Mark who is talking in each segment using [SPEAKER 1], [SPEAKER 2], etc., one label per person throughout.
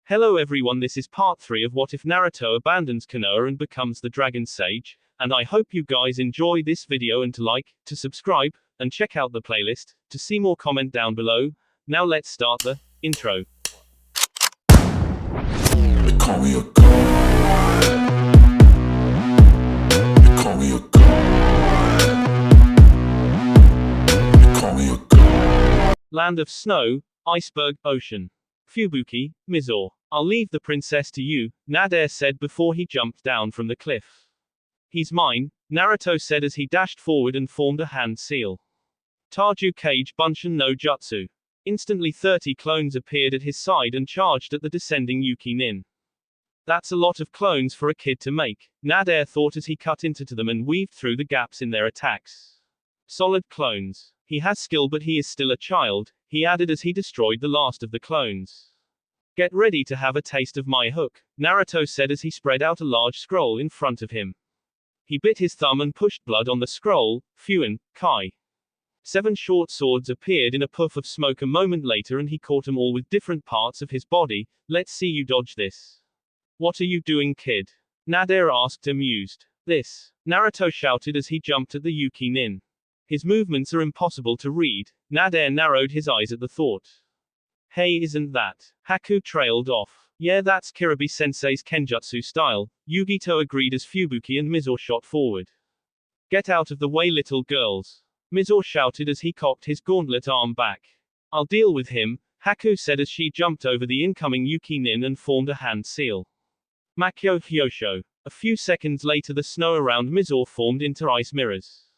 [SPEAKER 1] Hello everyone, this is part 3 of What If Naruto abandons Konoha and becomes the Dragon Sage, and I hope you guys enjoy this video and to like, to subscribe, and check out the playlist, to see more comment down below. Now let's start the intro.
[SPEAKER 2] They call me a god. They call me a god. They call me a god.
[SPEAKER 1] Land of Snow, Iceberg, Ocean. Fubuki, Mizore. I'll leave the princess to you, Naruto said before he jumped down from the cliff. He's mine, Naruto said as he dashed forward and formed a hand seal. Taju Kage Bunshin no Jutsu. Instantly 30 clones appeared at his side and charged at the descending Yuki Nin. That's a lot of clones for a kid to make, Naruto thought as he cut into them and weaved through the gaps in their attacks. Solid clones. He has skill but he is still a child, he added as he destroyed the last of the clones. Get ready to have a taste of my hook, Naruto said as he spread out a large scroll in front of him. He bit his thumb and pushed blood on the scroll. Fuin, Kai. 7 short swords appeared in a puff of smoke a moment later and he caught them all with different parts of his body. Let's see you dodge this. What are you doing, kid? Naruto asked, amused. This, Naruto shouted as he jumped at the Yuki Nin. His movements are impossible to read. Naruto narrowed his eyes at the thought. Hey, isn't that? Haku trailed off. Yeah, that's Kiribi-sensei's Kenjutsu style, Yugito agreed as Fubuki and Mizore shot forward. Get out of the way, little girls. Mizore shouted as he cocked his gauntlet arm back. I'll deal with him, Haku said as she jumped over the incoming Yuki Nin and formed a hand seal. Makyo Hyosho. A few seconds later the snow around Mizore formed into ice mirrors.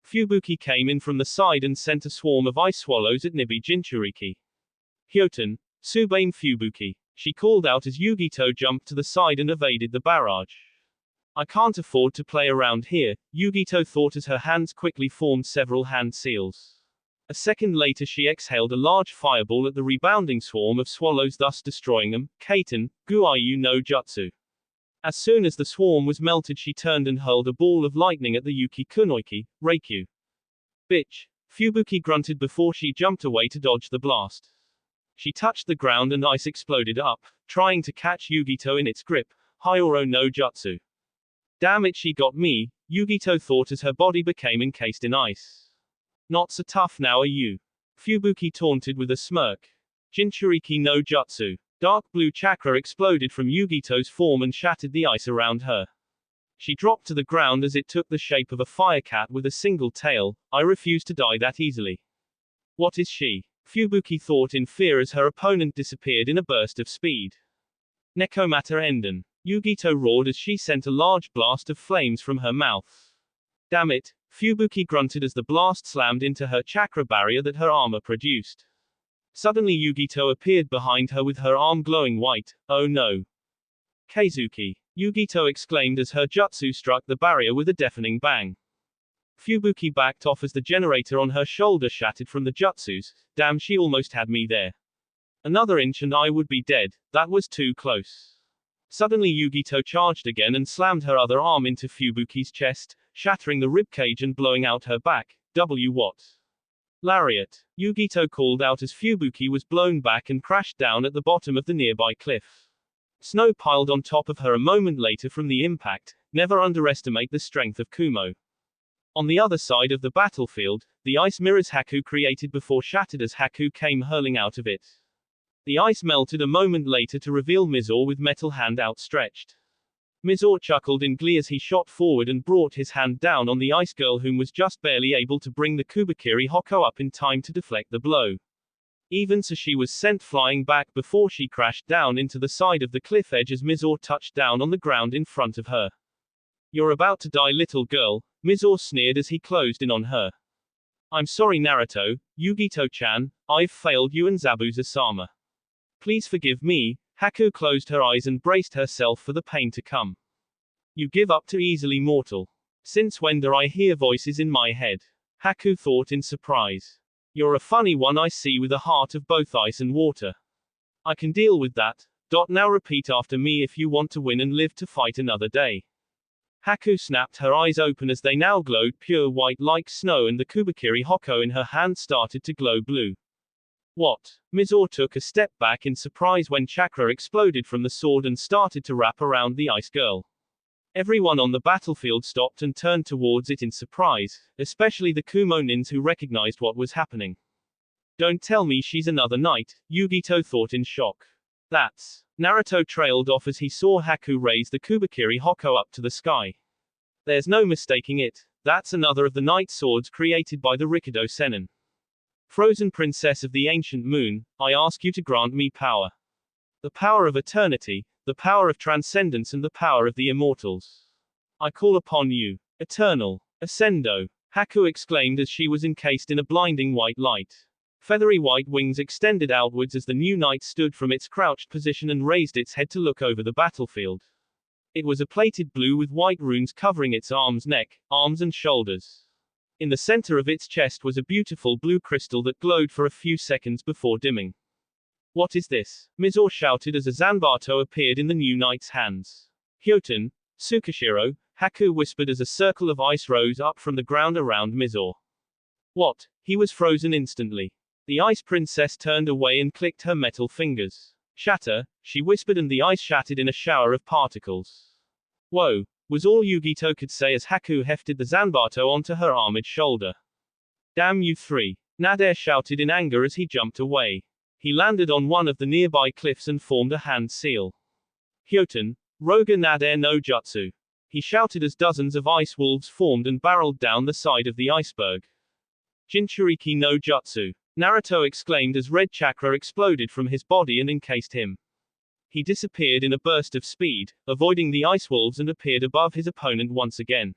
[SPEAKER 1] Fubuki came in from the side and sent a swarm of ice swallows at Nibi Jinchuriki. Hyoten, Tsubame Fubuki. She called out as Yugito jumped to the side and evaded the barrage. I can't afford to play around here, Yugito thought as her hands quickly formed several hand seals. A second later she exhaled a large fireball at the rebounding swarm of swallows, thus destroying them. Kaiten, Guayu no Jutsu. As soon as the swarm was melted she turned and hurled a ball of lightning at the Yuki Kunoiki, Reikyu. Bitch. Fubuki grunted before she jumped away to dodge the blast. She touched the ground and ice exploded up, trying to catch Yugito in its grip. Hyoro no Jutsu. Damn it, she got me, Yugito thought as her body became encased in ice. Not so tough now, are you? Fubuki taunted with a smirk. Jinchuriki no Jutsu. Dark blue chakra exploded from Yugito's form and shattered the ice around her. She dropped to the ground as it took the shape of a firecat with a single tail. I refuse to die that easily. What is she? Fubuki thought in fear as her opponent disappeared in a burst of speed. Nekomata Enden. Yugito roared as she sent a large blast of flames from her mouth. Damn it, Fubuki grunted as the blast slammed into her chakra barrier that her armor produced. Suddenly Yugito appeared behind her with her arm glowing white. Oh no. Keizuki. Yugito exclaimed as her jutsu struck the barrier with a deafening bang. Fubuki backed off as the generator on her shoulder shattered from the jutsus. Damn, she almost had me there. Another inch and I would be dead, that was too close. Suddenly Yugito charged again and slammed her other arm into Fubuki's chest, shattering the ribcage and blowing out her back. What? Lariat. Yugito called out as Fubuki was blown back and crashed down at the bottom of the nearby cliff. Snow piled on top of her a moment later from the impact. Never underestimate the strength of Kumo. On the other side of the battlefield, the ice mirrors Haku created before shattered as Haku came hurling out of it. The ice melted a moment later to reveal Mizore with metal hand outstretched. Mizore chuckled in glee as he shot forward and brought his hand down on the ice girl, whom was just barely able to bring the Kubikiri Hoko up in time to deflect the blow. Even so she was sent flying back before she crashed down into the side of the cliff edge as Mizore touched down on the ground in front of her. You're about to die, little girl, Mizore sneered as he closed in on her. I'm sorry, Naruto, Yugito-chan, I've failed you and Zabuza-sama. Please forgive me. Haku closed her eyes and braced herself for the pain to come. You give up too easily, mortal. Since when do I hear voices in my head? Haku thought in surprise. You're a funny one, I see, with a heart of both ice and water. I can deal with that. Now repeat after me if you want to win and live to fight another day. Haku snapped her eyes open as they now glowed pure white like snow and the Kubikiri Hoko in her hand started to glow blue. What? Mizore took a step back in surprise when chakra exploded from the sword and started to wrap around the ice girl. Everyone on the battlefield stopped and turned towards it in surprise, especially the Kumo nins who recognized what was happening. Don't tell me she's another knight, Yugito thought in shock. That's. Naruto trailed off as he saw Haku raise the Kubakiri Hoko up to the sky. There's no mistaking it, that's another of the knight swords created by the Rikido Sennin. Frozen princess of the ancient moon, I ask you to grant me power. The power of eternity, the power of transcendence and the power of the immortals. I call upon you, eternal, Ascendo, Haku exclaimed as she was encased in a blinding white light. Feathery white wings extended outwards as the new knight stood from its crouched position and raised its head to look over the battlefield. It was a plated blue with white runes covering its arms, neck, arms and shoulders. In the center of its chest was a beautiful blue crystal that glowed for a few seconds before dimming. What is this? Mizore shouted as a Zanbato appeared in the new knight's hands. Hyoten, Tsukishiro, Haku whispered as a circle of ice rose up from the ground around Mizore. What? He was frozen instantly. The ice princess turned away and clicked her metal fingers. Shatter, she whispered and the ice shattered in a shower of particles. Whoa, was all Yugito could say as Haku hefted the Zanbato onto her armored shoulder. Damn you three! Nader shouted in anger as he jumped away. He landed on one of the nearby cliffs and formed a hand seal. Hyoten, Roga Nader no Jutsu. He shouted as dozens of ice wolves formed and barreled down the side of the iceberg. Jinchuriki no Jutsu. Naruto exclaimed as red chakra exploded from his body and encased him. He disappeared in a burst of speed, avoiding the ice wolves and appeared above his opponent once again.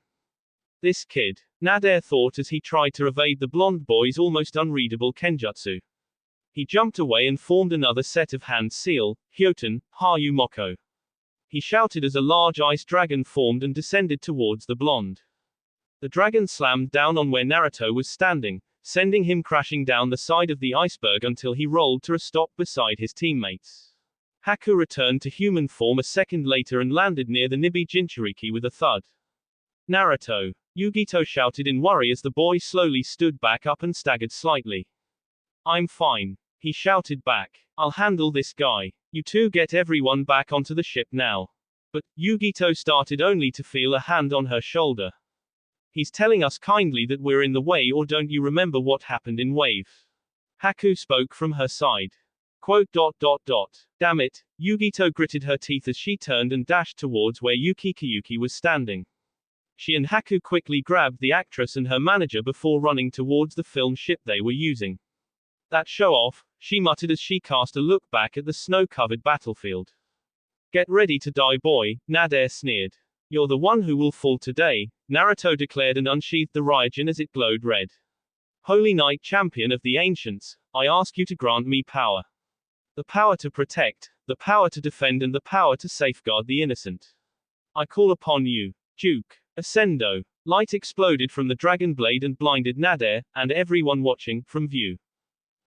[SPEAKER 1] This kid, Nader thought as he tried to evade the blonde boy's almost unreadable kenjutsu. He jumped away and formed another set of hand seal, Hyoten, Hayu Moko. He shouted as a large ice dragon formed and descended towards the blonde. The dragon slammed down on where Naruto was standing, sending him crashing down the side of the iceberg until he rolled to a stop beside his teammates. Haku returned to human form a second later and landed near the Nibi Jinchuriki with a thud. Naruto! Yugito shouted in worry as the boy slowly stood back up and staggered slightly. I'm fine. He shouted back. I'll handle this guy. You two get everyone back onto the ship now. But, Yugito started only to feel a hand on her shoulder. He's telling us kindly that we're in the way, or don't you remember what happened in Wave? Haku spoke from her side. Quote. Damn it, Yugito gritted her teeth as she turned and dashed towards where Yukikiyuki was standing. She and Haku quickly grabbed the actress and her manager before running towards the film ship they were using. That show off, she muttered as she cast a look back at the snow-covered battlefield. Get ready to die, boy, Nader sneered. You're the one who will fall today, Naruto declared and unsheathed the Raijin as it glowed red. Holy Knight Champion of the Ancients, I ask you to grant me power. The power to protect, the power to defend and the power to safeguard the innocent. I call upon you, Duke. Ascendo. Light exploded from the dragon blade and blinded Nader, and everyone watching, from view.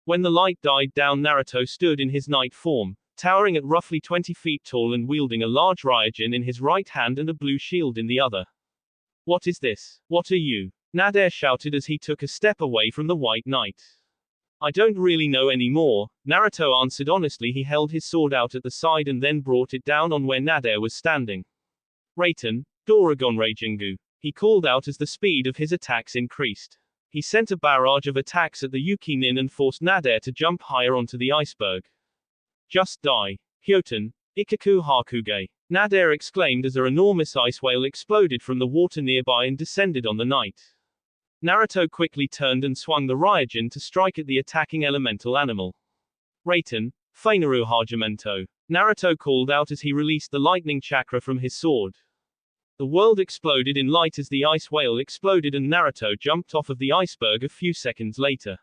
[SPEAKER 1] When the light died down, Naruto stood in his knight form, towering at roughly 20 feet tall and wielding a large Raijin in his right hand and a blue shield in the other. What is this? What are you? Nader shouted as he took a step away from the white knight. I don't really know anymore, Naruto answered honestly. He held his sword out at the side and then brought it down on where Nader was standing. Raiten, Doragon Raijingu, he called out as the speed of his attacks increased. He sent a barrage of attacks at the Yuki Nin and forced Nader to jump higher onto the iceberg. Just die. Hyoten, Ikaku Hakuge. Nader exclaimed as an enormous ice whale exploded from the water nearby and descended on the knight. Naruto quickly turned and swung the Raijin to strike at the attacking elemental animal. Raiten, Faineru Hajimento. Naruto called out as he released the lightning chakra from his sword. The world exploded in light as the ice whale exploded and Naruto jumped off of the iceberg a few seconds later.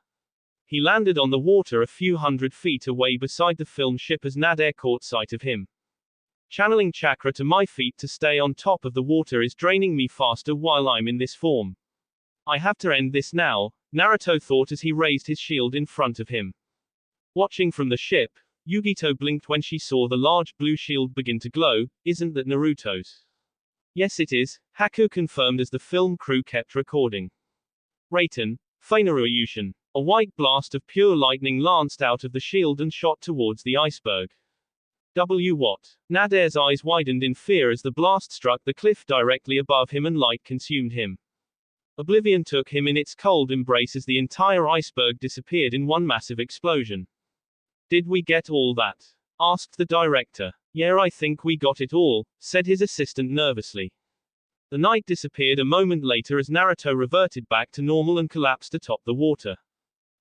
[SPEAKER 1] He landed on the water a few hundred feet away beside the film ship as Nader caught sight of him. Channeling chakra to my feet to stay on top of the water is draining me faster while I'm in this form. I have to end this now, Naruto thought as he raised his shield in front of him. Watching from the ship, Yugito blinked when she saw the large blue shield begin to glow. Isn't that Naruto's? Yes it is, Haku confirmed as the film crew kept recording. Raiten, Faineru Yushin. A white blast of pure lightning lanced out of the shield and shot towards the iceberg. What? Nadare's eyes widened in fear as the blast struck the cliff directly above him and light consumed him. Oblivion took him in its cold embrace as the entire iceberg disappeared in one massive explosion. Did we get all that? Asked the director. Yeah, I think we got it all, said his assistant nervously. The night disappeared a moment later as Naruto reverted back to normal and collapsed atop the water.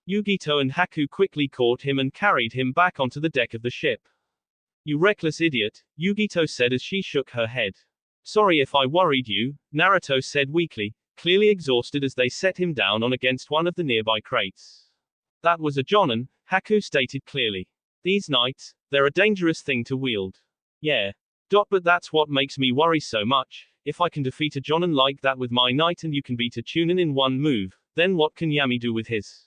[SPEAKER 1] Yugito and Haku quickly caught him and carried him back onto the deck of the ship. You reckless idiot, Yugito said as she shook her head. Sorry if I worried you, Naruto said weakly, clearly exhausted as they set him down on against one of the nearby crates. That was a jonin, Haku stated clearly. These knights, they're a dangerous thing to wield. Yeah. But that's what makes me worry so much. If I can defeat a jonin like that with my knight and you can beat a chunin in one move, then what can Yami do with his?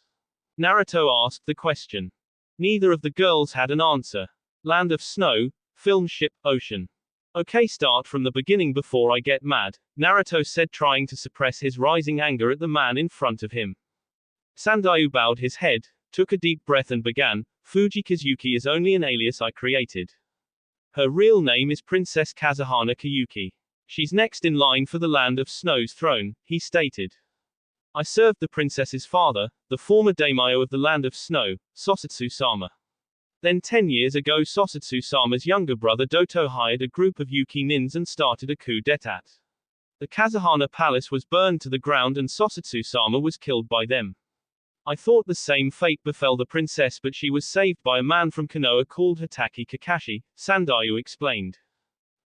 [SPEAKER 1] Naruto asked the question. Neither of the girls had an answer. Land of Snow, film ship, ocean. Okay, start from the beginning before I get mad, Naruto said, trying to suppress his rising anger at the man in front of him. Sandayu bowed his head, took a deep breath and began, Fujikazuki is only an alias I created. Her real name is Princess Kazuhana Kayuki. She's next in line for the Land of Snow's throne, he stated. I served the princess's father, the former daimyo of the Land of Snow, Sosatsu-sama. Then 10 years ago Sosatsu-sama's younger brother Doto hired a group of Yuki nins and started a coup d'etat. The Kazuhana palace was burned to the ground and Sosatsu-sama was killed by them. I thought the same fate befell the princess, but she was saved by a man from Konoha called Hitaki Kakashi, Sandayu explained.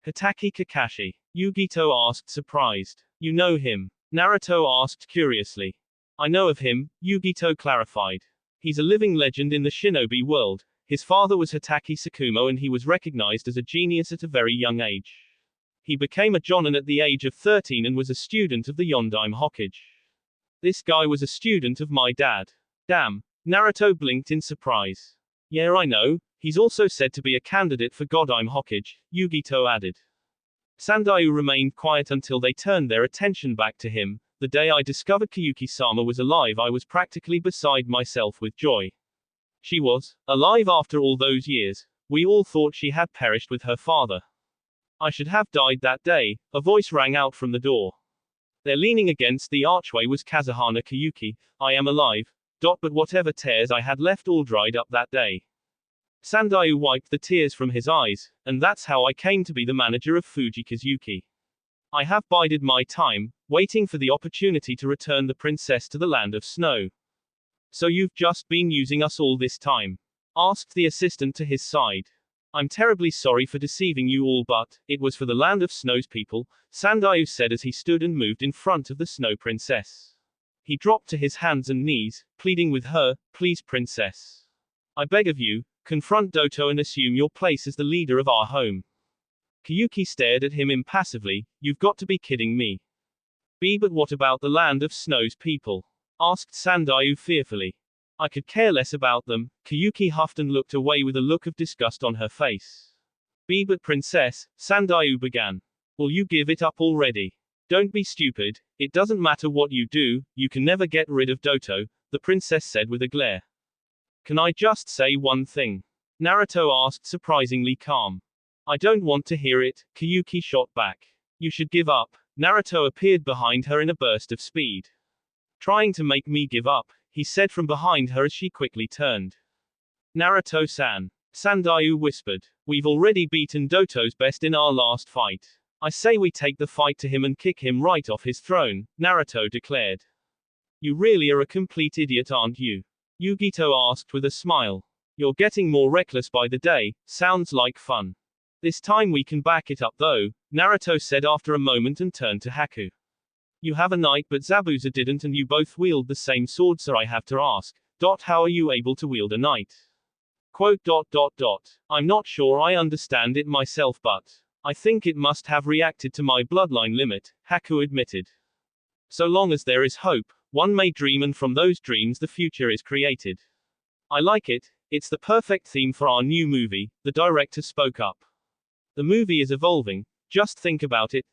[SPEAKER 1] Hitaki Kakashi? Yugito asked, surprised. You know him? Naruto asked curiously. I know of him, Yugito clarified. He's a living legend in the shinobi world. His father was Hitaki Sakumo and he was recognized as a genius at a very young age. He became a jonin at the age of 13 and was a student of the Yondaime Hokage. This guy was a student of my dad. Damn. Naruto blinked in surprise. Yeah, I know. He's also said to be a candidate for Godaime Hokage, Yugito added. Sandayu remained quiet until they turned their attention back to him. The day I discovered Kayuki-sama was alive, I was practically beside myself with joy. She was alive after all those years. We all thought she had perished with her father. I should have died that day, a voice rang out from the door. There, leaning against the archway, was Kazuhana Kayuki. I am alive. But whatever tears I had left all dried up that day. Sandayu wiped the tears from his eyes, and that's how I came to be the manager of Fujikazuki. I have bided my time, waiting for the opportunity to return the princess to the Land of Snow. So you've just been using us all this time? Asked the assistant to his side. I'm terribly sorry for deceiving you all, but it was for the Land of Snow's people, Sandayu said as he stood and moved in front of the Snow Princess. He dropped to his hands and knees, pleading with her, please princess. I beg of you, confront Doto and assume your place as the leader of our home. Kayuki stared at him impassively. You've got to be kidding me. But what about the Land of Snow's people? Asked Sandayu fearfully. I could care less about them, Kayuki huffed and looked away with a look of disgust on her face. But princess, Sandayu began. Will you give it up already? Don't be stupid, it doesn't matter what you do, you can never get rid of Doto, the princess said with a glare. Can I just say one thing? Naruto asked, surprisingly calm. I don't want to hear it, Kayuki shot back. You should give up. Naruto appeared behind her in a burst of speed. Trying to make me give up, he said from behind her as she quickly turned. Naruto-san. Sandayu whispered. We've already beaten Doto's best in our last fight. I say we take the fight to him and kick him right off his throne, Naruto declared. You really are a complete idiot, aren't you? Yugito asked with a smile. You're getting more reckless by the day, sounds like fun. This time we can back it up though, Naruto said after a moment and turned to Haku. You have a knight but Zabuza didn't and you both wield the same sword, so I have to ask, how are you able to wield a knight? Quote, I'm not sure I understand it myself, but I think it must have reacted to my bloodline limit, Haku admitted. So long as there is hope, one may dream, and from those dreams the future is created. I like it, it's the perfect theme for our new movie, the director spoke up. The movie is evolving, just think about it,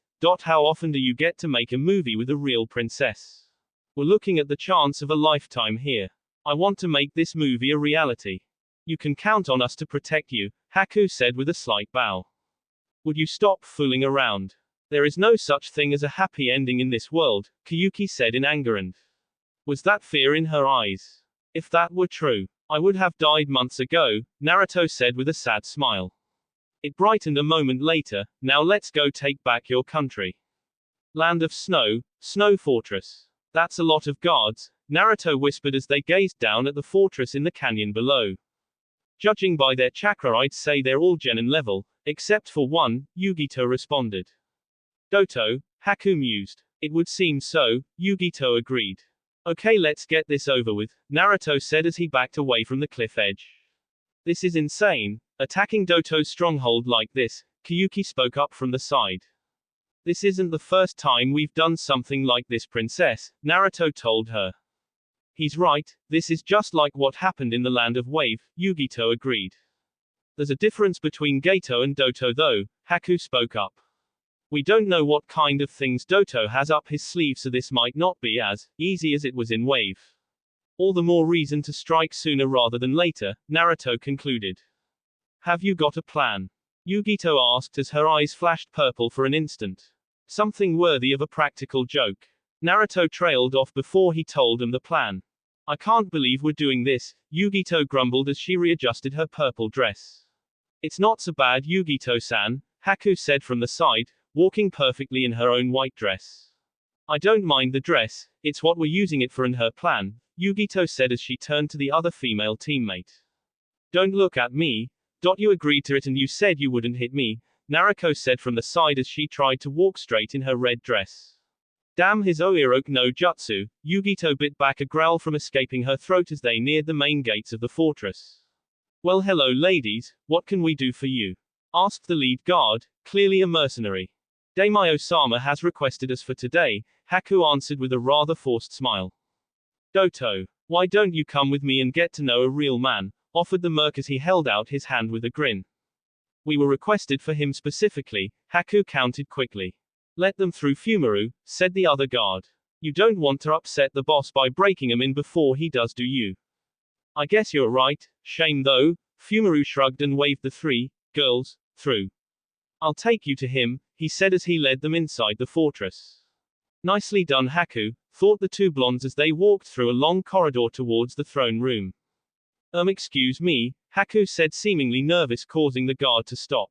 [SPEAKER 1] how often do you get to make a movie with a real princess? We're looking at the chance of a lifetime here. I want to make this movie a reality. You can count on us to protect you, Haku said with a slight bow. Would you stop fooling around? There is no such thing as a happy ending in this world, Kyuki said in anger, and was that fear in her eyes? If that were true, I would have died months ago, Naruto said with a sad smile. It brightened a moment later. Now let's go take back your country. Land of Snow, Snow Fortress. That's a lot of guards, Naruto whispered as they gazed down at the fortress in the canyon below. Judging by their chakra, I'd say they're all genin level, except for one, Yugito responded. Doto, Haku mused. It would seem so, Yugito agreed. Okay, let's get this over with, Naruto said as he backed away from the cliff edge. This is insane, attacking Doto's stronghold like this, Kyuki spoke up from the side. This isn't the first time we've done something like this, princess, Naruto told her. He's right, this is just like what happened in the Land of Wave, Yugito agreed. There's a difference between Gato and Doto though, Haku spoke up. We don't know what kind of things Doto has up his sleeve, so this might not be as easy as it was in Wave. All the more reason to strike sooner rather than later, Naruto concluded. Have you got a plan? Yugito asked as her eyes flashed purple for an instant. Something worthy of a practical joke. Naruto trailed off before he told him the plan. I can't believe we're doing this, Yugito grumbled as she readjusted her purple dress. It's not so bad, Yugito-san, Haku said from the side, walking perfectly in her own white dress. I don't mind the dress, it's what we're using it for and her plan, Yugito said as she turned to the other female teammate. Don't look at me. You agreed to it and you said you wouldn't hit me, Naruto said from the side as she tried to walk straight in her red dress. Damn his Oiroke no Jutsu, Yugito bit back a growl from escaping her throat as they neared the main gates of the fortress. Well, hello ladies, what can we do for you? Asked the lead guard, clearly a mercenary. Daimyo-sama has requested us for today, Haku answered with a rather forced smile. Doto, why don't you come with me and get to know a real man, offered the merc as he held out his hand with a grin. We were requested for him specifically, Haku counted quickly. Let them through, Fumaru, said the other guard. You don't want to upset the boss by breaking him in before he does, do you? I guess you're right, shame though, Fumaru shrugged and waved the three girls through. I'll take you to him, he said as he led them inside the fortress. Nicely done, Haku, thought the two blondes as they walked through a long corridor towards the throne room. Excuse me, Haku said, seemingly nervous, causing the guard to stop.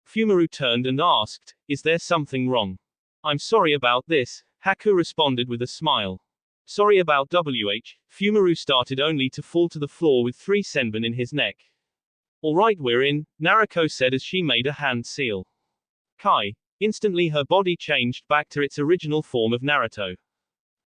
[SPEAKER 1] Fumaru turned and asked, is there something wrong? I'm sorry about this, Haku responded with a smile. Sorry about Fumaru started only to fall to the floor with 3 senbon in his neck. Alright, we're in, Naruto said as she made a hand seal. Kai. Instantly her body changed back to its original form of Naruto.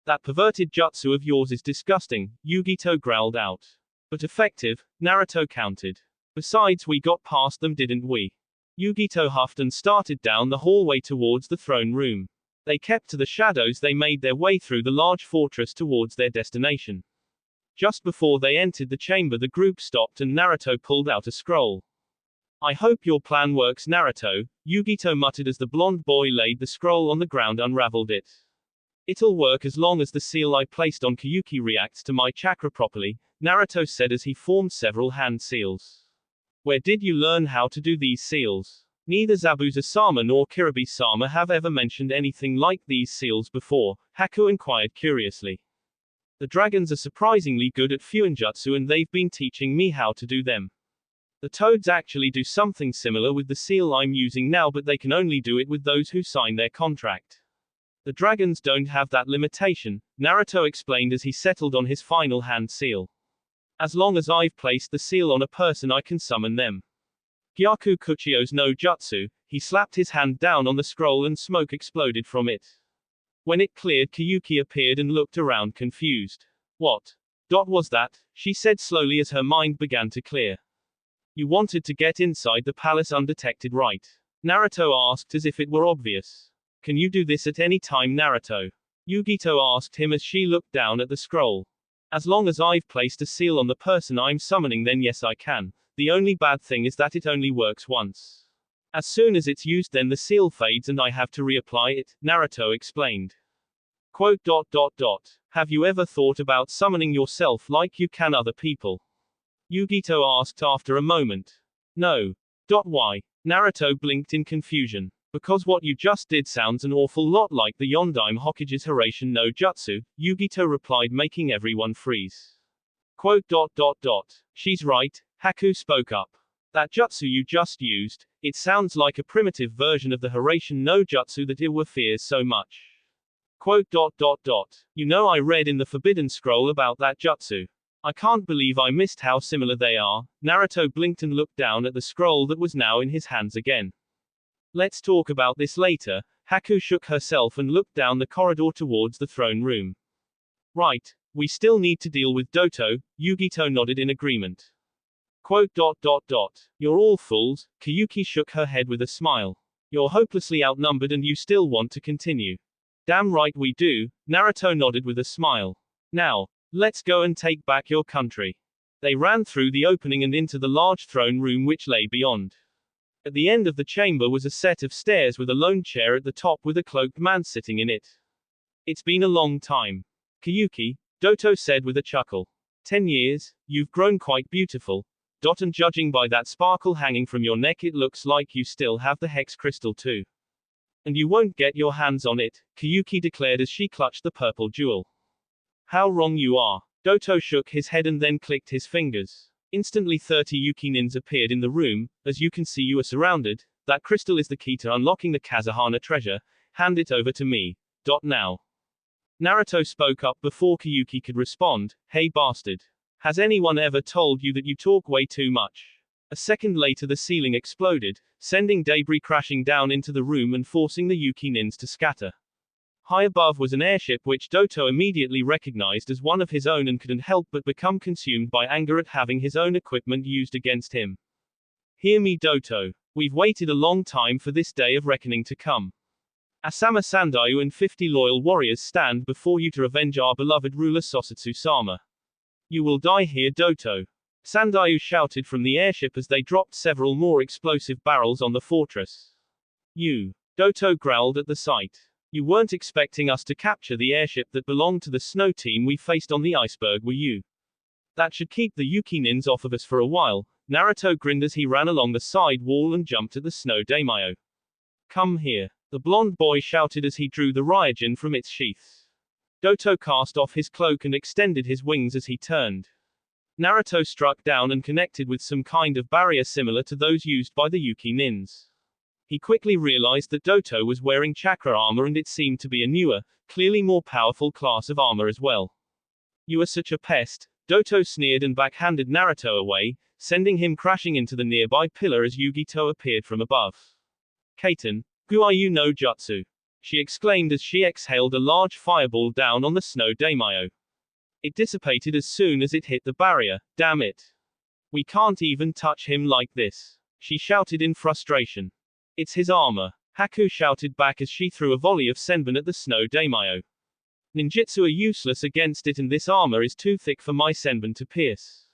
[SPEAKER 1] That perverted jutsu of yours is disgusting, Yugito growled out. But effective, Naruto countered. Besides, we got past them, didn't we? Yugito huffed and started down the hallway towards the throne room. They kept to the shadows. They made their way through the large fortress towards their destination. Just before they entered the chamber, the group stopped and Naruto pulled out a scroll. I hope your plan works, Naruto, Yugito muttered as the blonde boy laid the scroll on the ground, unraveled it. It'll work as long as the seal I placed on Kyuki reacts to my chakra properly, Naruto said as he formed several hand seals. Where did you learn how to do these seals? Neither Zabuza-sama nor Kiribi-sama have ever mentioned anything like these seals before, Haku inquired curiously. The dragons are surprisingly good at fuinjutsu and they've been teaching me how to do them. The toads actually do something similar with the seal I'm using now, but they can only do it with those who sign their contract. The dragons don't have that limitation, Naruto explained as he settled on his final hand seal. As long as I've placed the seal on a person, I can summon them. Gyaku Kuchio's no jutsu, he slapped his hand down on the scroll and smoke exploded from it. When it cleared, Kyuki appeared and looked around confused. What was that? She said slowly as her mind began to clear. You wanted to get inside the palace undetected, right? Naruto asked as if it were obvious. Can you do this at any time, Naruto? Yugito asked him as she looked down at the scroll. As long as I've placed a seal on the person I'm summoning, then yes, I can. The only bad thing is that it only works once. As soon as it's used, then the seal fades and I have to reapply it, Naruto explained. Quote dot dot dot. Have you ever thought about summoning yourself like you can other people? Yugito asked after a moment. No. Why? Naruto blinked in confusion. Because what you just did sounds an awful lot like the Yondaime Hokage's Hiraishin no Jutsu, Yugito replied, making everyone freeze. Quote dot dot dot. She's right, Haku spoke up. That jutsu you just used, it sounds like a primitive version of the Hiraishin no Jutsu that Iwa fears so much. Quote dot dot dot. You know, I read in the Forbidden Scroll about that jutsu. I can't believe I missed how similar they are. Naruto blinked and looked down at the scroll that was now in his hands again. Let's talk about this later. Haku shook herself and looked down the corridor towards the throne room. Right, we still need to deal with Doto, Yugito nodded in agreement. Quote dot dot dot. You're all fools, Kayuki shook her head with a smile. You're hopelessly outnumbered and you still want to continue. Damn right we do, Naruto nodded with a smile. Now, let's go and take back your country. They ran through the opening and into the large throne room which lay beyond. At the end of the chamber was a set of stairs with a lone chair at the top with a cloaked man sitting in it. It's been a long time. Kayuki, Doto said with a chuckle. 10 years, you've grown quite beautiful. And judging by that sparkle hanging from your neck it looks like you still have the hex crystal too. And you won't get your hands on it, Kayuki declared as she clutched the purple jewel. How wrong you are. Doto shook his head and then clicked his fingers. Instantly 30 Yuki-nins appeared in the room. As you can see, you are surrounded. That crystal is the key to unlocking the Kazuhana treasure. Hand it over to me. Now. Naruto spoke up before Kayuki could respond. Hey bastard. Has anyone ever told you that you talk way too much? A second later the ceiling exploded, sending debris crashing down into the room and forcing the Yuki-nins to scatter. High above was an airship which Doto immediately recognized as one of his own and couldn't help but become consumed by anger at having his own equipment used against him. Hear me, Doto. We've waited a long time for this day of reckoning to come. Asama Sandayu and 50 loyal warriors stand before you to avenge our beloved ruler Sosatsu-sama. You will die here, Doto. Sandayu shouted from the airship as they dropped several more explosive barrels on the fortress. You. Doto growled at the sight. You weren't expecting us to capture the airship that belonged to the snow team we faced on the iceberg, were you? That should keep the Yuki-nins off of us for a while. Naruto grinned as he ran along the side wall and jumped at the snow daimyo. Come here. The blonde boy shouted as he drew the Ryujin from its sheaths. Doto cast off his cloak and extended his wings as he turned. Naruto struck down and connected with some kind of barrier similar to those used by the Yuki-nins. He quickly realized that Doto was wearing chakra armor and it seemed to be a newer, clearly more powerful class of armor as well. You are such a pest, Doto sneered and backhanded Naruto away, sending him crashing into the nearby pillar as Yugito appeared from above. Kaiten, Guayu no Jutsu. She exclaimed as she exhaled a large fireball down on the snow daimyo. It dissipated as soon as it hit the barrier. Damn it. We can't even touch him like this. She shouted in frustration. It's his armor. Haku shouted back as she threw a volley of senbon at the snow daimyo. Ninjutsu are useless against it and this armor is too thick for my senbon to pierce.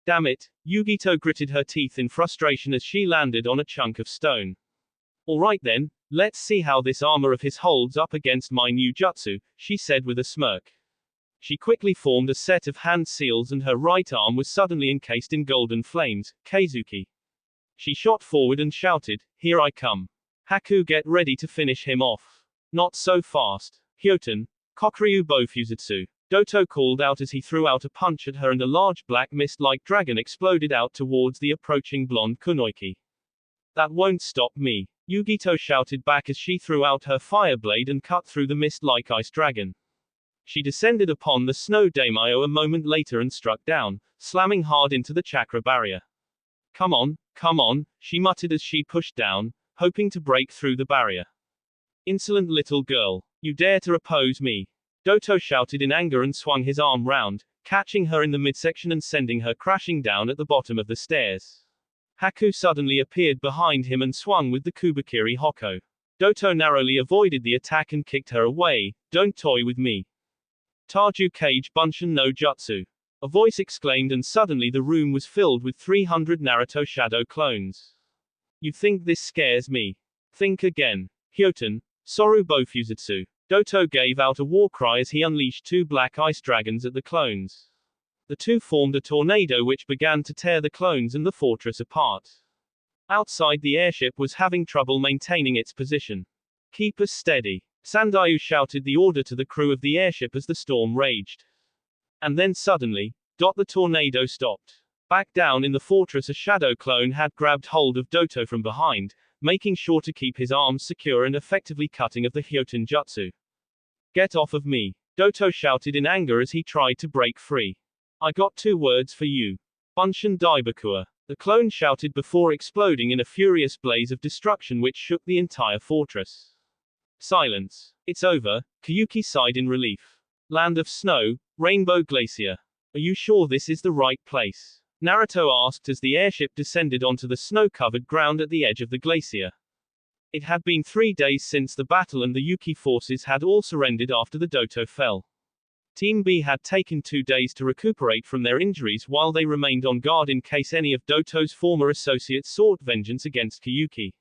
[SPEAKER 1] Damn it. Yugito gritted her teeth in frustration as she landed on a chunk of stone. Alright then, let's see how this armor of his holds up against my new jutsu, she said with a smirk. She quickly formed a set of hand seals and her right arm was suddenly encased in golden flames. Keizuki. She shot forward and shouted, here I come. Haku, get ready to finish him off. Not so fast. Hyoten. Kokuryu Bofusutsu. Doto called out as he threw out a punch at her and a large black mist-like dragon exploded out towards the approaching blonde kunoichi. That won't stop me. Yugito shouted back as she threw out her fire blade and cut through the mist-like ice dragon. She descended upon the snow daimyo a moment later and struck down, slamming hard into the chakra barrier. Come on, she muttered as she pushed down, hoping to break through the barrier. Insolent little girl. You dare to oppose me. Doto shouted in anger and swung his arm round, catching her in the midsection and sending her crashing down at the bottom of the stairs. Haku suddenly appeared behind him and swung with the Kubakiri Hoko. Doto narrowly avoided the attack and kicked her away. Don't toy with me. Taju Kage Bunshin no Jutsu. A voice exclaimed and suddenly the room was filled with 300 Naruto shadow clones. You think this scares me? Think again. Hyoten. Soru Bofusutsu. Doto gave out a war cry as he unleashed 2 black ice dragons at the clones. The two formed a tornado which began to tear the clones and the fortress apart. Outside, the airship was having trouble maintaining its position. "Keep us steady," Sandayu shouted the order to the crew of the airship as the storm raged. And then suddenly, the tornado stopped. Back down in the fortress, a shadow clone had grabbed hold of Doto from behind, making sure to keep his arms secure and effectively cutting of the Hyoten Jutsu. "Get off of me," Doto shouted in anger as he tried to break free. "I got 2 words for you. Bunshin Daibakua," the clone shouted before exploding in a furious blaze of destruction which shook the entire fortress. Silence. "It's over," Kyuki sighed in relief. "Land of snow, Rainbow Glacier. Are you sure this is the right place?" Naruto asked as the airship descended onto the snow-covered ground at the edge of the glacier. It had been 3 days since the battle and the Yuki forces had all surrendered after the Doto fell. Team B had taken 2 days to recuperate from their injuries while they remained on guard in case any of Doto's former associates sought vengeance against Kyuki.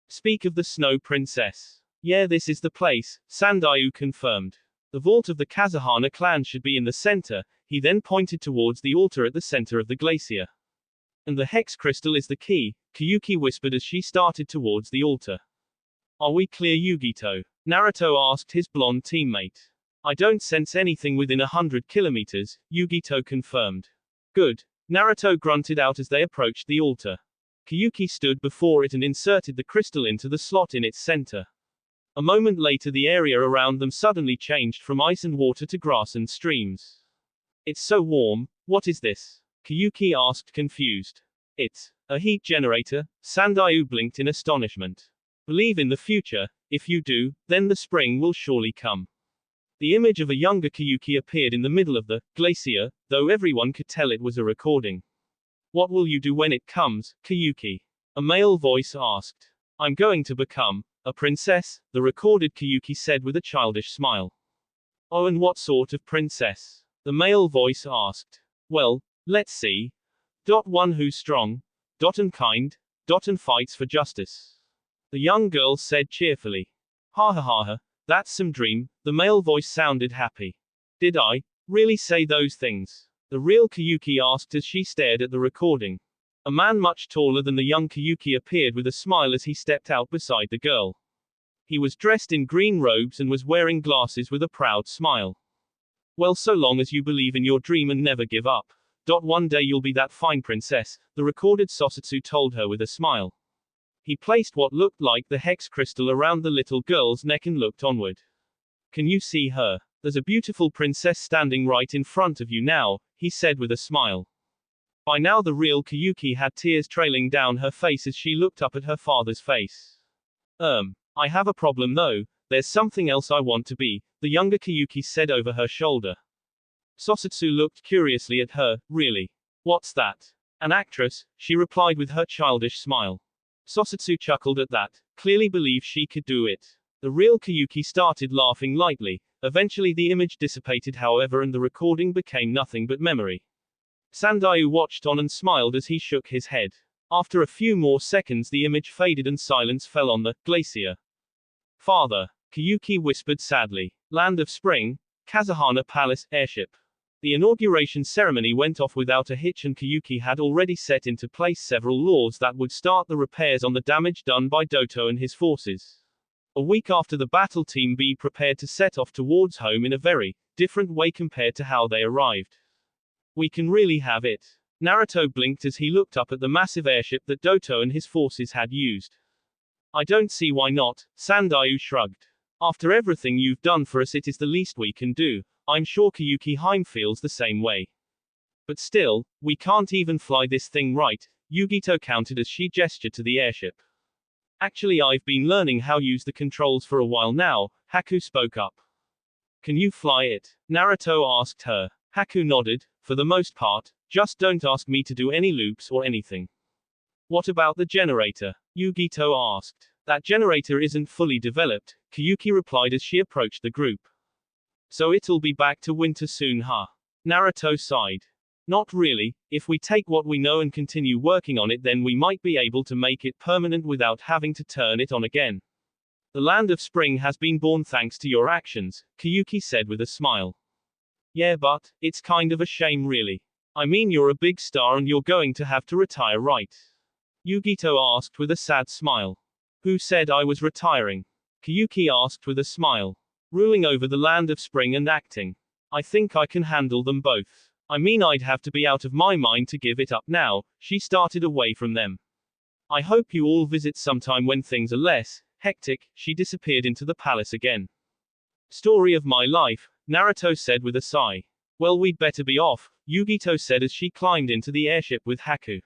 [SPEAKER 1] "Speak of the Snow Princess." "Yeah, this is the place," Sandayu confirmed. "The vault of the Kazuhana clan should be in the center." He then pointed towards the altar at the center of the glacier. "And the hex crystal is the key," Kyuki whispered as she started towards the altar. "Are we clear, Yugito?" Naruto asked his blonde teammate. "I don't sense anything within 100 kilometers, Yugito confirmed. "Good." Naruto grunted out as they approached the altar. Kyuki stood before it and inserted the crystal into the slot in its center. A moment later, the area around them suddenly changed from ice and water to grass and streams. "It's so warm, what is this?" Kyuki asked, confused. "It's a heat generator," Sandayu blinked in astonishment. "Believe in the future. If you do, then the spring will surely come." The image of a younger Kyuki appeared in the middle of the glacier, though everyone could tell it was a recording. "What will you do when it comes, Kyuki?" a male voice asked. "I'm going to become a princess," the recorded Kyuki said with a childish smile. "Oh, and what sort of princess?" the male voice asked. "Well, let's see. One who's strong, and kind, and fights for justice," the young girl said cheerfully. "Ha ha ha ha. That's some dream." The male voice sounded happy. "Did I really say those things?" the real Kyuki asked as she stared at the recording. A man much taller than the young Kyuki appeared with a smile as he stepped out beside the girl. He was dressed in green robes and was wearing glasses with a proud smile. "Well, so long as you believe in your dream and never give up. One day you'll be that fine princess," the recorded Sosatsu told her with a smile. He placed what looked like the hex crystal around the little girl's neck and looked onward. "Can you see her? There's a beautiful princess standing right in front of you now," he said with a smile. By now the real Kyuki had tears trailing down her face as she looked up at her father's face. I have a problem though. There's something else I want to be," the younger Kyuki said over her shoulder. Sosatsu looked curiously at her. "Really? What's that?" "An actress," she replied with her childish smile. Sosatsu chuckled at that, clearly believed she could do it. The real Kyuki started laughing lightly. Eventually the image dissipated however and the recording became nothing but memory. Sandayu watched on and smiled as he shook his head. After a few more seconds the image faded and silence fell on the glacier. "Father," Kyuki whispered sadly. "Land of Spring, Kazuhana Palace, airship." The inauguration ceremony went off without a hitch and Kyuki had already set into place several laws that would start the repairs on the damage done by Doto and his forces. A week after the battle, Team B prepared to set off towards home in a very different way compared to how they arrived. "We can really have it." Naruto blinked as he looked up at the massive airship that Doto and his forces had used. "I don't see why not," Sandayu shrugged. "After everything you've done for us, it is the least we can do." I'm sure Kyuki Heim feels the same way. "But still, we can't even fly this thing right," Yugito countered as she gestured to the airship. "Actually, I've been learning how to use the controls for a while now," Haku spoke up. "Can you fly it?" Naruto asked her. Haku nodded. "For the most part, just don't ask me to do any loops or anything." "What about the generator?" Yugito asked. "That generator isn't fully developed," Kyuki replied as she approached the group. "So it'll be back to winter soon, huh?" Naruto sighed. "Not really. If we take what we know and continue working on it, then we might be able to make it permanent without having to turn it on again." The land of spring has been born thanks to your actions, Kyuki said with a smile. Yeah, but it's kind of a shame really. I mean, you're a big star and you're going to have to retire, right? Yugito asked with a sad smile. Who said I was retiring? Kyuki asked with a smile. Ruling over the land of spring and acting. I think I can handle them both. I mean, I'd have to be out of my mind to give it up now. She started away from them. I hope you all visit sometime when things are less hectic. She disappeared into the palace again. Story of my life, Naruto said with a sigh. Well, we'd better be off, Yugito said as she climbed into the airship with Haku.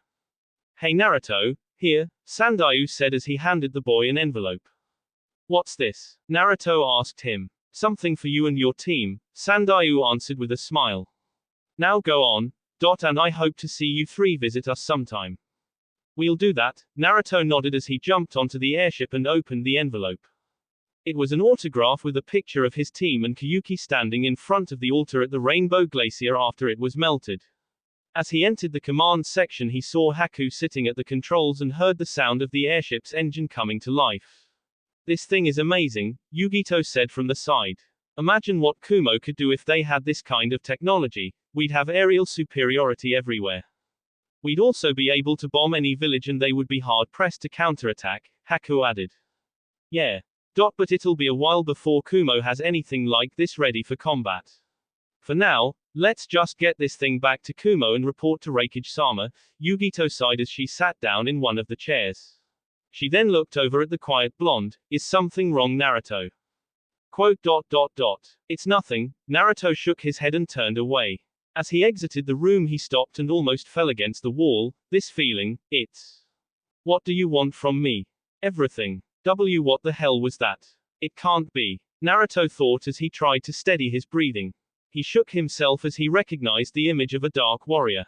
[SPEAKER 1] Hey Naruto, here, Sandayu said as he handed the boy an envelope. What's this? Naruto asked him. Something for you and your team, Sandayu answered with a smile. Now go on, and I hope to see you three visit us sometime. We'll do that, Naruto nodded as he jumped onto the airship and opened the envelope. It was an autograph with a picture of his team and Kyuki standing in front of the altar at the Rainbow Glacier after it was melted. As he entered the command section, he saw Haku sitting at the controls and heard the sound of the airship's engine coming to life. This thing is amazing, Yugito said from the side. Imagine what Kumo could do if they had this kind of technology. We'd have aerial superiority everywhere. We'd also be able to bomb any village and they would be hard-pressed to counterattack, Haku added. Yeah. But it'll be a while before Kumo has anything like this ready for combat. For now, let's just get this thing back to Kumo and report to Reikage-sama, Yugito sighed as she sat down in one of the chairs. She then looked over at the quiet blonde. Is something wrong, Naruto? It's nothing, Naruto shook his head and turned away. As he exited the room he stopped and almost fell against the wall. This feeling, it's... What do you want from me? Everything. What the hell was that? It can't be. Naruto thought as he tried to steady his breathing. He shook himself as he recognized the image of a dark warrior.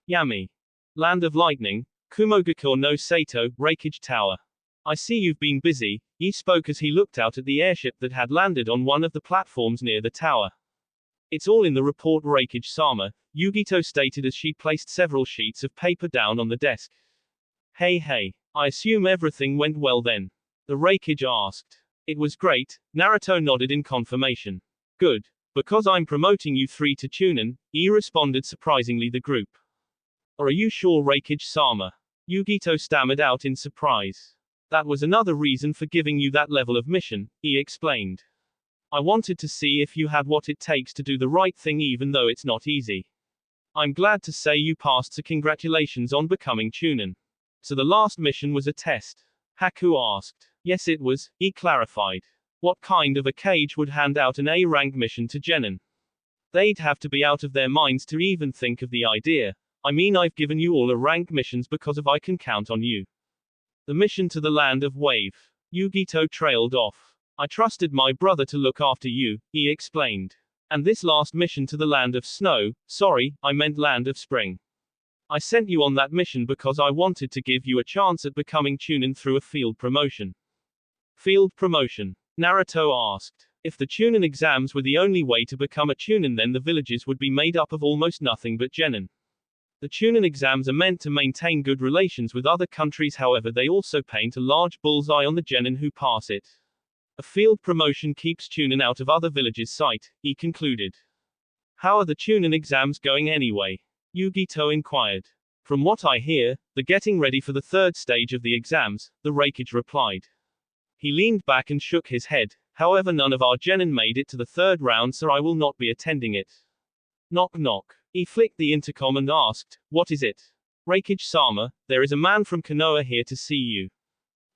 [SPEAKER 1] Yami. Land of Lightning, Kumogakure no Sato, Reikage Tower. I see you've been busy, he spoke as he looked out at the airship that had landed on one of the platforms near the tower. It's all in the report, Reikage-sama, Yugito stated as she placed several sheets of paper down on the desk. Hey, I assume everything went well then? The Reikage asked. It was great, Naruto nodded in confirmation. Good. Because I'm promoting you three to Chunin, responded surprisingly the group. Or are you sure, Reikage-sama? Yugito stammered out in surprise. That was another reason for giving you that level of mission, explained. I wanted to see if you had what it takes to do the right thing even though it's not easy. I'm glad to say you passed, so congratulations on becoming Chunin. So the last mission was a test? Haku asked. Yes it was, clarified. What kind of a cage would hand out an A-rank mission to Genin? They'd have to be out of their minds to even think of the idea. I mean, I've given you all A-rank missions because of I can count on you. The mission to the land of Wave. Yugito trailed off. I trusted my brother to look after you, he explained. And this last mission to the land of snow, sorry, I meant land of spring. I sent you on that mission because I wanted to give you a chance at becoming Chunin through a field promotion. Field promotion? Naruto asked. If the Chunin exams were the only way to become a Chunin, then the villages would be made up of almost nothing but Genin. The Chunin exams are meant to maintain good relations with other countries, however they also paint a large bullseye on the Genin who pass it. A field promotion keeps Chunin out of other villages' sight, he concluded. How are the Chunin exams going anyway? Yugito inquired. From what I hear, they're getting ready for the third stage of the exams, the Reikage replied. He leaned back and shook his head. However, none of our Genin made it to the third round, so I will not be attending it. Knock knock. He flicked the intercom and asked, what is it? Reikage-sama, there is a man from Konoha here to see you.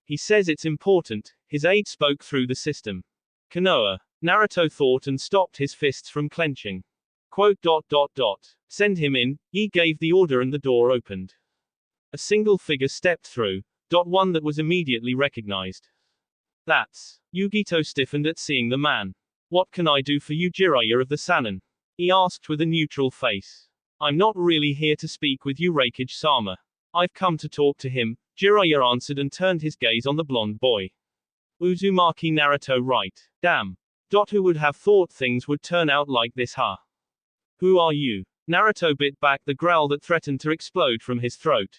[SPEAKER 1] He says it's important, his aide spoke through the system. Konoha. Naruto thought and stopped his fists from clenching. Send him in, he gave the order and the door opened. A single figure stepped through, one that was immediately recognized. That's. Yugito stiffened at seeing the man. What can I do for you, Jiraiya of the Sannin? He asked with a neutral face. I'm not really here to speak with you, Reikage-sama. I've come to talk to him, Jiraiya answered and turned his gaze on the blonde boy. Uzumaki Naruto, right. Damn. Who would have thought things would turn out like this, huh? Who are you? Naruto bit back the growl that threatened to explode from his throat.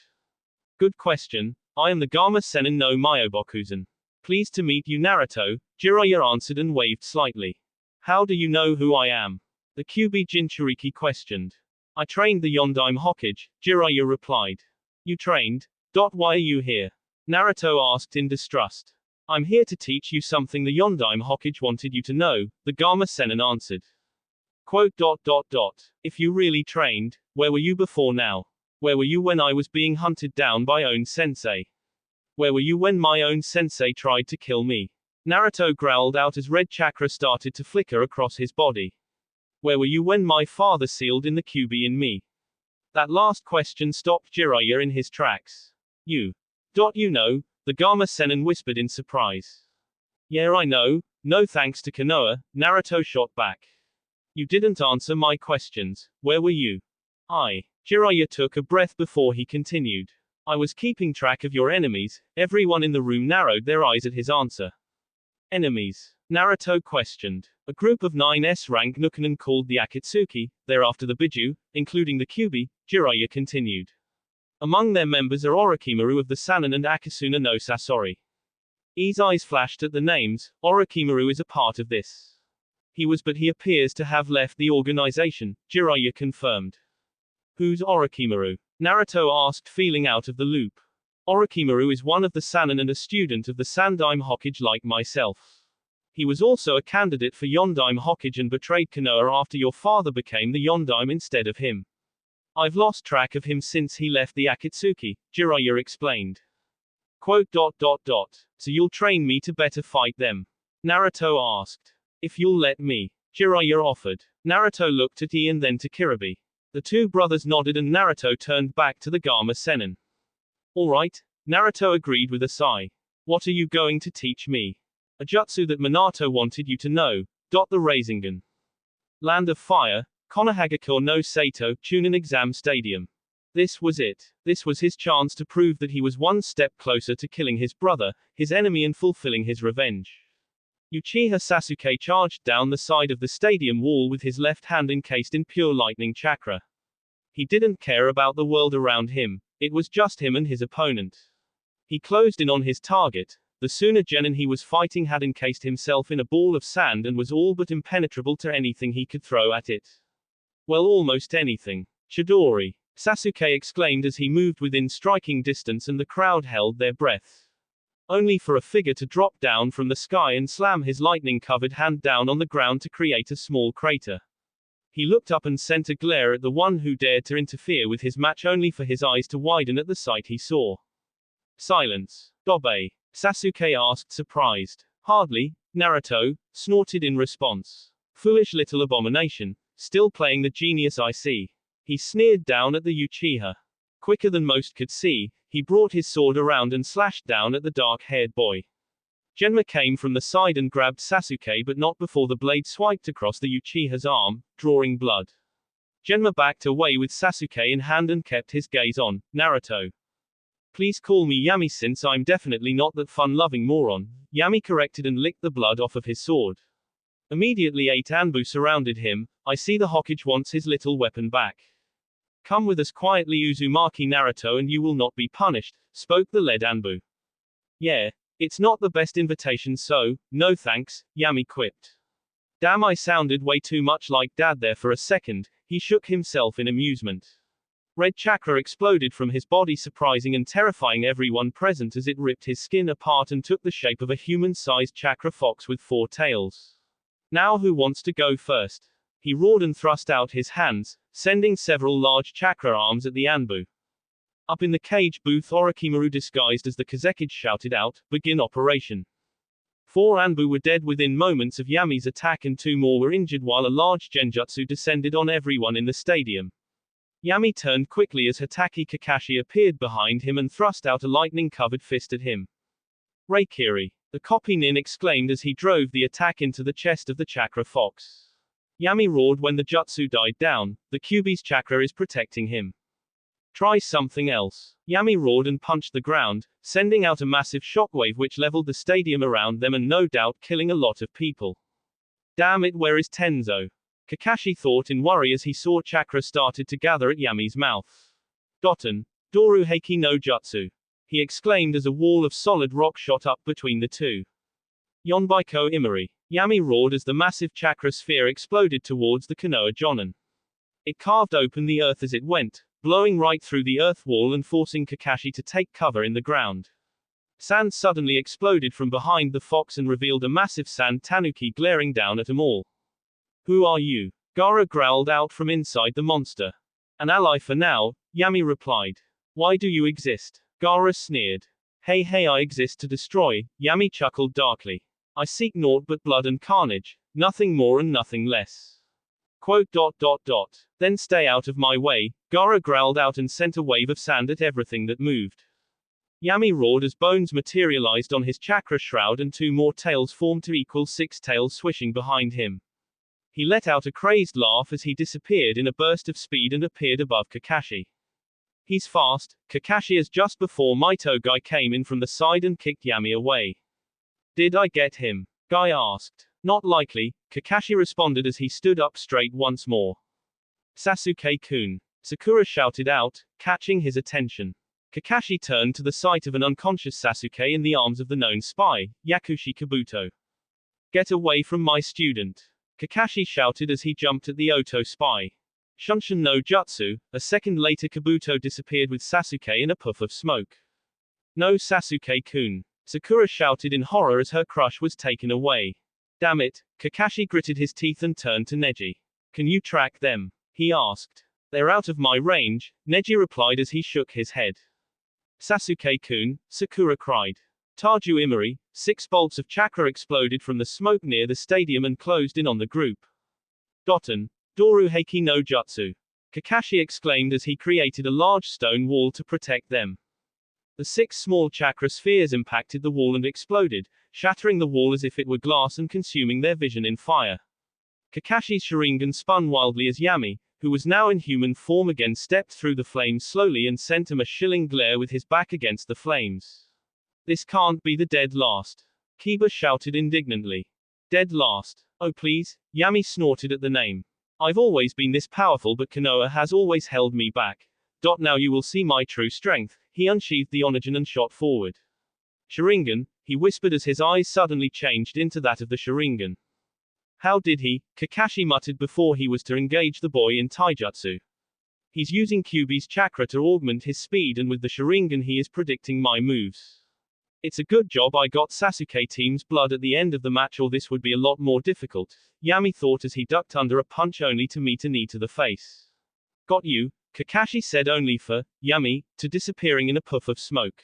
[SPEAKER 1] Good question. I am the Gama Sennin no Myobokuzen. Pleased to meet you, Naruto, Jiraiya answered and waved slightly. How do you know who I am? The Kyuubi Jinchuriki questioned. I trained the Yondaime Hokage, Jiraiya replied. You trained? Why are you here? Naruto asked in distrust. I'm here to teach you something the Yondaime Hokage wanted you to know, the Gama Sennin answered. Quote. If you really trained, where were you before now? Where were you when I was being hunted down by own sensei? Where were you when my own sensei tried to kill me? Naruto growled out as red chakra started to flicker across his body. Where were you when my father sealed in the Kyuubi in me? That last question stopped Jiraiya in his tracks. You know, the Gama Sennin whispered in surprise. Yeah, I know, no thanks to Konoha, Naruto shot back. You didn't answer my questions, where were you? Jiraiya took a breath before he continued. I was keeping track of your enemies. Everyone in the room narrowed their eyes at his answer. Enemies? Naruto questioned. A group of 9 S-rank Nukenin called the Akatsuki, thereafter the Biju, including the Kyuubi, Jiraiya continued. Among their members are Orochimaru of the Sannin and Akasuna no Sasori. E's eyes flashed at the names. Orochimaru is a part of this. But he appears to have left the organization, Jiraiya confirmed. Who's Orochimaru? Naruto asked, feeling out of the loop. Orochimaru is one of the Sannin and a student of the Sandaime Hokage like myself. He was also a candidate for Yondaime Hokage and betrayed Konoha after your father became the Yondaime instead of him. I've lost track of him since he left the Akatsuki, Jiraiya explained. Quote. So you'll train me to better fight them? Naruto asked. If you'll let me. Jiraiya offered. Naruto looked at E and then to Kiribi. The two brothers nodded and Naruto turned back to the Gama Sennin. Alright, Naruto agreed with a sigh. What are you going to teach me? A jutsu that Minato wanted you to know. The Rasengan. Land of Fire, Konohagakure no Sato, Chunin Exam Stadium. This was it. This was his chance to prove that he was one step closer to killing his brother, his enemy, and fulfilling his revenge. Uchiha Sasuke charged down the side of the stadium wall with his left hand encased in pure lightning chakra. He didn't care about the world around him, it was just him and his opponent. He closed in on his target. The Suna Genin he was fighting had encased himself in a ball of sand and was all but impenetrable to anything he could throw at it. Well, almost anything. Chidori! Sasuke exclaimed as he moved within striking distance and the crowd held their breath. Only for a figure to drop down from the sky and slam his lightning-covered hand down on the ground to create a small crater. He looked up and sent a glare at the one who dared to interfere with his match, only for his eyes to widen at the sight he saw. Silence. Dobe? Sasuke asked, surprised. Hardly, Naruto snorted in response. Foolish little abomination, still playing the genius I see. He sneered down at the Uchiha. Quicker than most could see, he brought his sword around and slashed down at the dark-haired boy. Genma came from the side and grabbed Sasuke, but not before the blade swiped across the Uchiha's arm, drawing blood. Genma backed away with Sasuke in hand and kept his gaze on Naruto. Please call me Yami since I'm definitely not that fun-loving moron, Yami corrected and licked the blood off of his sword. Immediately 8 Anbu surrounded him. I see the Hokage wants his little weapon back. Come with us quietly Uzumaki Naruto and you will not be punished, spoke the lead Anbu. Yeah, it's not the best invitation so, no thanks, Yami quipped. Damn, I sounded way too much like Dad there for a second, he shook himself in amusement. Red chakra exploded from his body, surprising and terrifying everyone present as it ripped his skin apart and took the shape of a human-sized chakra fox with 4 tails. Now who wants to go first? He roared and thrust out his hands, sending several large chakra arms at the Anbu. Up in the cage booth, Orochimaru disguised as the Kazekage shouted out, begin operation. 4 Anbu were dead within moments of Yami's attack and 2 more were injured while a large genjutsu descended on everyone in the stadium. Yami turned quickly as Hatake Kakashi appeared behind him and thrust out a lightning-covered fist at him. Reikiri! The copy nin exclaimed as he drove the attack into the chest of the chakra fox. Yami roared when the jutsu died down, the Kyuubi's chakra is protecting him. Try something else. Yami roared and punched the ground, sending out a massive shockwave which leveled the stadium around them and no doubt killing a lot of people. Damn it, where is Tenzo? Kakashi thought in worry as he saw chakra started to gather at Yami's mouth. Doton. Doru Heiki no Jutsu. he exclaimed as a wall of solid rock shot up between the two. Yonbaiko Imari. Yami roared as the massive chakra sphere exploded towards the Konoha Jonin. It carved open the earth as it went, blowing right through the earth wall and forcing Kakashi to take cover in the ground. Sand suddenly exploded from behind the fox and revealed a massive sand tanuki glaring down at them all. Who are you? Gaara growled out from inside the monster. An ally for now, Yami replied. Why do you exist? Gaara sneered. Hey, I exist to destroy, Yami chuckled darkly. I seek naught but blood and carnage, nothing more and nothing less. Quote. Then stay out of my way, Gaara growled out and sent a wave of sand at everything that moved. Yami roared as bones materialized on his chakra shroud and 2 more tails formed to equal 6 tails swishing behind him. He let out a crazed laugh as he disappeared in a burst of speed and appeared above Kakashi. He's fast, Kakashi, as just before Mito Guy came in from the side and kicked Yami away. Did I get him? Guy asked. Not likely, Kakashi responded as he stood up straight once more. Sasuke-kun. Sakura shouted out, catching his attention. Kakashi turned to the sight of an unconscious Sasuke in the arms of the known spy, Yakushi Kabuto. Get away from my student. Kakashi shouted as he jumped at the Oto spy. Shunshin no Jutsu. A second later Kabuto disappeared with Sasuke in a puff of smoke. No, Sasuke-kun. Sakura shouted in horror as her crush was taken away. Damn it, Kakashi gritted his teeth and turned to Neji. Can you track them? He asked. They're out of my range, Neji replied as he shook his head. Sasuke-kun, Sakura cried. Taju Imari. 6 bolts of chakra exploded from the smoke near the stadium and closed in on the group. Doton. Doru Heiki no Jutsu. Kakashi exclaimed as he created a large stone wall to protect them. The 6 small chakra spheres impacted the wall and exploded, shattering the wall as if it were glass and consuming their vision in fire. Kakashi's Sharingan spun wildly as Yami, who was now in human form again, stepped through the flames slowly and sent him a chilling glare with his back against the flames. This can't be the dead last. Kiba shouted indignantly. Dead last. Oh please, Yami snorted at the name. I've always been this powerful, but Konoha has always held me back. Now you will see my true strength. He unsheathed the Onigin and shot forward. Sharingan, he whispered as his eyes suddenly changed into that of the Sharingan. How did he? Kakashi muttered before he was to engage the boy in taijutsu. He's using Kyuubi's chakra to augment his speed, and with the Sharingan he is predicting my moves. It's a good job I got Sasuke team's blood at the end of the match, or this would be a lot more difficult, Yami thought as he ducked under a punch only to meet a knee to the face. Got you, Kakashi said, only for Yami to disappearing in a puff of smoke.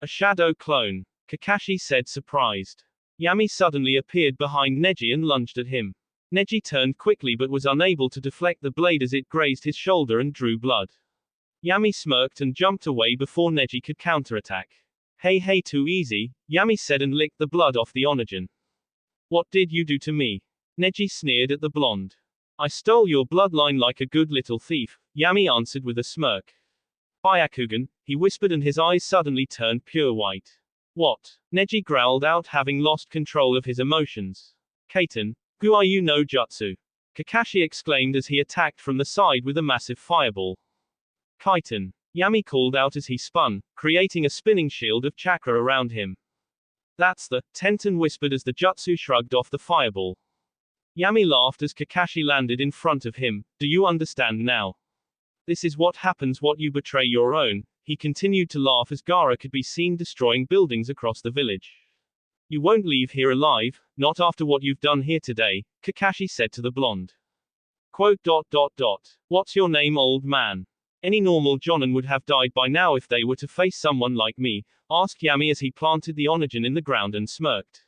[SPEAKER 1] A shadow clone, Kakashi said, surprised. Yami suddenly appeared behind Neji and lunged at him. Neji turned quickly but was unable to deflect the blade as it grazed his shoulder and drew blood. Yami smirked and jumped away before Neji could counterattack. Hey, too easy, Yami said and licked the blood off the Onigin. What did you do to me? Neji sneered at the blonde. I stole your bloodline like a good little thief, Yami answered with a smirk. Byakugan, he whispered and his eyes suddenly turned pure white. What? Neji growled out, having lost control of his emotions. Kaiten, Guayu no Jutsu. Kakashi exclaimed as he attacked from the side with a massive fireball. Kaiten, Yami called out as he spun, creating a spinning shield of chakra around him. That's the Tenten whispered as the jutsu shrugged off the fireball. Yami laughed as Kakashi landed in front of him. Do you understand now? This is what happens when you betray your own. He continued to laugh as Gaara could be seen destroying buildings across the village. You won't leave here alive, not after what you've done here today, Kakashi said to the blonde. Quote. What's your name, old man? Any normal Jonin would have died by now if they were to face someone like me, asked Yami as he planted the Onigin in the ground and smirked.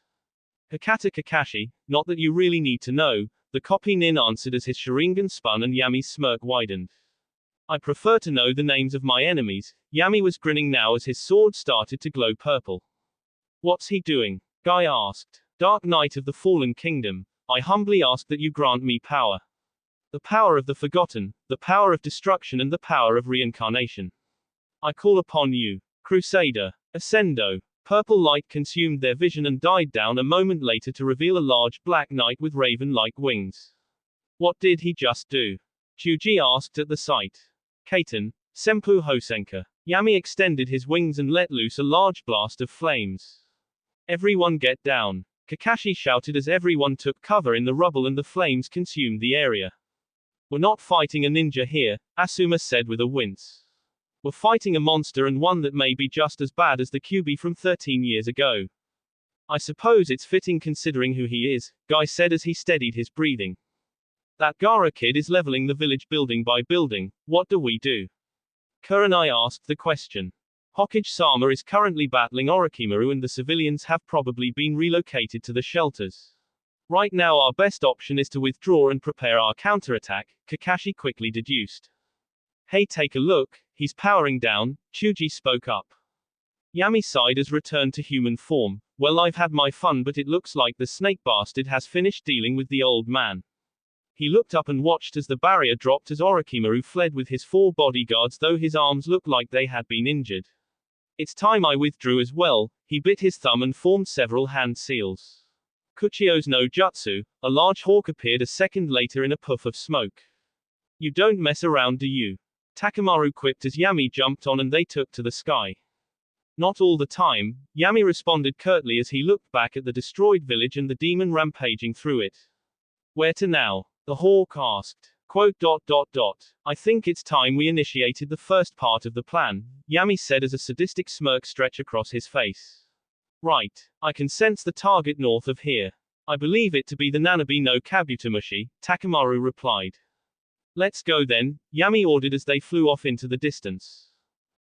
[SPEAKER 1] Hakata Kakashi, not that you really need to know, the copy Nin answered as his Sharingan spun and Yami's smirk widened. I prefer to know the names of my enemies. Yami was grinning now as his sword started to glow purple. What's he doing? Guy asked. Dark Knight of the Fallen Kingdom, I humbly ask that you grant me power. The power of the forgotten, the power of destruction and the power of reincarnation. I call upon you. Crusader. Ascendo. Purple light consumed their vision and died down a moment later to reveal a large black knight with raven-like wings. What did he just do? Chuji asked at the sight. Kaiten, Senpu Hosenka. Yami extended his wings and let loose a large blast of flames. Everyone get down. Kakashi shouted as everyone took cover in the rubble and the flames consumed the area. We're not fighting a ninja here, Asuma said with a wince. We're fighting a monster and one that may be just as bad as the Kyuubi from 13 years ago. I suppose it's fitting considering who he is, Guy said as he steadied his breathing. That Gaara kid is leveling the village building by building, what do we do? Kurenai asked the question. Hokage-sama is currently battling Orochimaru and the civilians have probably been relocated to the shelters. Right now our best option is to withdraw and prepare our counterattack, Kakashi quickly deduced. Hey, take a look, he's powering down, Chuji spoke up. Yami sighed as returned to human form. Well, I've had my fun, but it looks like the snake bastard has finished dealing with the old man. He looked up and watched as the barrier dropped as Orochimaru fled with his 4 bodyguards, though his arms looked like they had been injured. It's time I withdrew as well, he bit his thumb and formed several hand seals. Kuchio's no jutsu, a large hawk appeared a second later in a puff of smoke. You don't mess around, do you? Takemaru quipped as Yami jumped on and they took to the sky. Not all the time, Yami responded curtly as he looked back at the destroyed village and the demon rampaging through it. Where to now? The hawk asked. Quote, ... I think it's time we initiated the first part of the plan, Yami said as a sadistic smirk stretched across his face. Right. I can sense the target north of here. I believe it to be the Nanabi no Kabutamushi, Takemaru replied. Let's go then, Yami ordered as they flew off into the distance.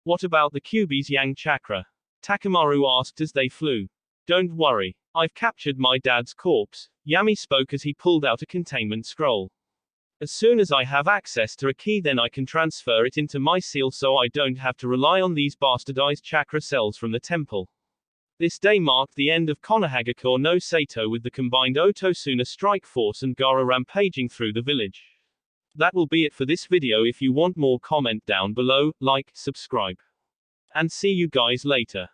[SPEAKER 1] What about the Kyuubi's Yang Chakra? Takemaru asked as they flew. Don't worry. I've captured my dad's corpse, Yami spoke as he pulled out a containment scroll. As soon as I have access to a key, then I can transfer it into my seal so I don't have to rely on these bastardized chakra cells from the temple. This day marked the end of Konohagakure no Sato with the combined Otosuna strike force and Gaara rampaging through the village. That will be it for this video. If you want more, comment down below, like, subscribe. And see you guys later.